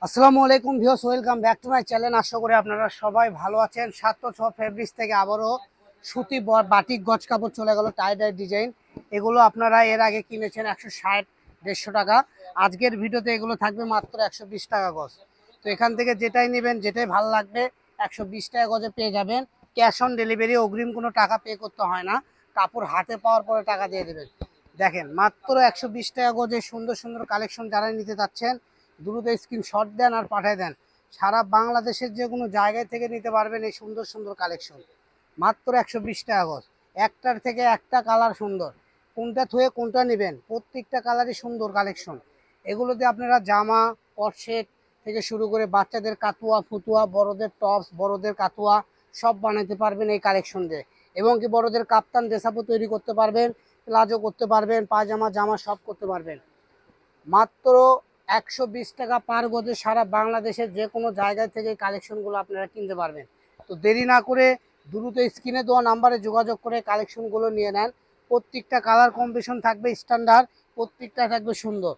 আসসালামু আলাইকুম viewers, welcome back to my channel. আশা করি আপনারা সবাই ভালো আছেন। 706 ফেব্রিক্স থেকে আবারও সুতি বাটিক গজ কাপড় চলে গেল, টাই ডাই ডিজাইন। এগুলো আপনারা এর আগে কিনেছেন 160 150 টাকা। আজকের ভিডিওতে এগুলো থাকবে মাত্র 120 টাকা গজ। তো এখান থেকে যেটাই নেবেন, যেটাই ভালো লাগবে 120 টাকা গজে পেয়ে যাবেন। ক্যাশ অন ডেলিভারি, অগ্রিম কোনো টাকা পে করতে হয় না। কাপড় হাতে পাওয়ার পরে টাকা দিয়ে দেবেন। দেখেন মাত্র 120 টাকা গজে সুন্দর সুন্দর কালেকশন যারা নিতে চাচ্ছেন দ্রুত স্ক্রিনশট দেন আর পাঠিয়ে দেন। সারা বাংলাদেশের যে কোনো জায়গায় থেকে নিতে পারবেন এই সুন্দর সুন্দর কালেকশন। মাত্র 120 টাকা গজ। একটার থেকে একটা কালার সুন্দর, কোনটা থুয়ে কোনটা নেবেন, প্রত্যেকটা কালারই সুন্দর কালেকশন। এগুলোতে আপনারা জামা, কটসেট থেকে শুরু করে বাচ্চাদের কাতুয়া ফুতুয়া, বড়দের টপস, বড়দের কাতুয়া সব বানাতে পারবেন এই কালেকশন দিয়ে। এবং কি বড়দের কাপ্তান ড্রেসাপও তৈরি করতে পারবেন, প্লাজো করতে পারবেন, পায়জামা জামা সব করতে পারবেন। মাত্র 120 টাকা পার গজে সারা বাংলাদেশের যে কোনো জায়গা থেকে কালেকশনগুলো আপনারা কিনতে পারবেন। তো দেরি না করে দ্রুত স্ক্রিনে দেওয়া নাম্বারে যোগাযোগ করে কালেকশনগুলো নিয়ে নেন। প্রত্যেকটা কালার কম্বিনেশন থাকবে স্ট্যান্ডার্ড, প্রত্যেকটা থাকবে সুন্দর।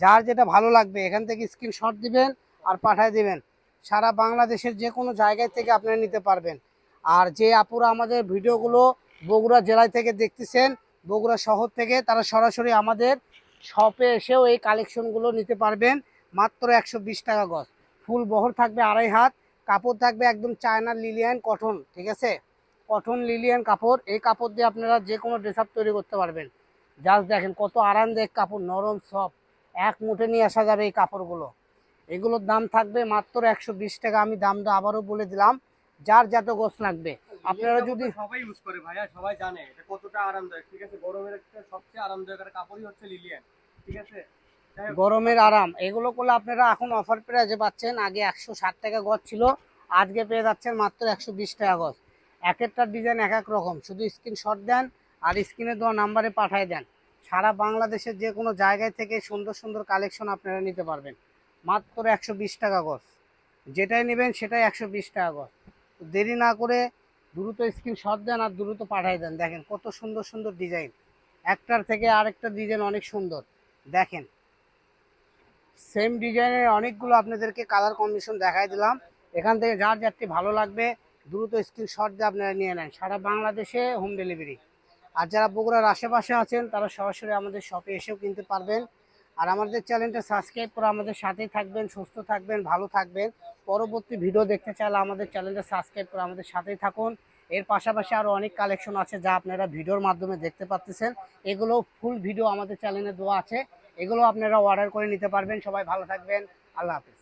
যার যেটা ভালো লাগবে এখান থেকে স্ক্রিনশট দিবেন আর পাঠিয়ে দিবেন। সারা বাংলাদেশের যে কোনো জায়গায় থেকে আপনারা নিতে পারবেন। আর যে আপুরা আমাদের ভিডিওগুলো বগুড়া জেলায় থেকে দেখতেছেন, বগুড়া শহর থেকে, তারা সরাসরি আমাদের শপে এসেও এই কালেকশনগুলো নিতে পারবেন। মাত্র 120 টাকা গজ। ফুল বহর থাকবে 2.5 হাত, কাপড় থাকবে একদম চায়না লিলিয়ান কটন, ঠিক আছে? কটন লিলিয়ান কাপড়। এই কাপড় দিয়ে আপনারা যে কোনো ড্রেস আপ তৈরি করতে পারবেন। জাস্ট দেখেন কত আরামদায়ক কাপড়, নরম সফট, এক মুঠে নিয়ে আসা যাবে এই কাপড়গুলো। এগুলোর দাম থাকবে মাত্র 120 টাকা। আমি দামটা আবারও বলে দিলাম, যার যত গোছ লাগবে আপনারা যদি। সবাই ইউজ করে ভাইয়া, সবাই জানে এটা কতটা আরামদায়ক। ঠিক আছে, গরমের একটা সবচেয়ে আরামদায়ক একটা কাপড়ই হচ্ছে লিলিয়ান। ঠিক আছে, যাই হোক, গরমের আরাম এগুলো করলে আপনারা এখন অফার প্রাইসে পাচ্ছেন। আগে 160 টাকা গজ ছিল, আজকে পেয়ে যাচ্ছেন মাত্র 120 টাকা গজ। এক একটা ডিজাইন এক এক রকম, শুধু স্ক্রিনশট দেন আর স্ক্রিনে দেওয়া নাম্বারে পাঠিয়ে দেন। সারা বাংলাদেশের যে কোনো জায়গায় থেকে সুন্দর সুন্দর কালেকশন আপনারা নিতে পারবেন। মাত্র 120 টাকা গজ। যেটাই নেবেন সেটাই 120 টাকা গজ। তো দেরি না করে দ্রুত স্ক্রিনশট দেন আর দ্রুত পাঠিয়ে দেন। দেখেন কত সুন্দর সুন্দর ডিজাইন, একটার থেকে আরেকটা ডিজাইন অনেক সুন্দর। দেখেন সেম ডিজাইনের অনেকগুলো আপনাদেরকে কালার কম্বিনেশন দেখাই দিলাম। এখান থেকে যার যারটি ভালো লাগবে দ্রুত স্ক্রিনশট দিয়ে আপনারা নিয়ে নেন। সারা বাংলাদেশে হোম ডেলিভারি। আর যারা বগুড়ার আশেপাশে আছেন তারা সরাসরি আমাদের শপে এসেও কিনতে পারবেন। আর আমাদের চ্যানেলটা সাবস্ক্রাইব করে আমাদের সাথেই থাকবেন। সুস্থ থাকবেন, ভালো থাকবেন। পরবর্তী ভিডিও দেখতে চাইলে আমাদের চ্যানেলটা সাবস্ক্রাইব করে আমাদের সাথেই থাকুন। এর পাশাপাশি আরও অনেক কালেকশন আছে যা আপনারা ভিডিওর মাধ্যমে দেখতে পাচ্ছেন। এগুলো ফুল ভিডিও আমাদের চ্যানেলে দেওয়া আছে, এগুলো আপনারা অর্ডার করে নিতে পারবেন। সবাই ভালো থাকবেন, আল্লাহ হাফিজ।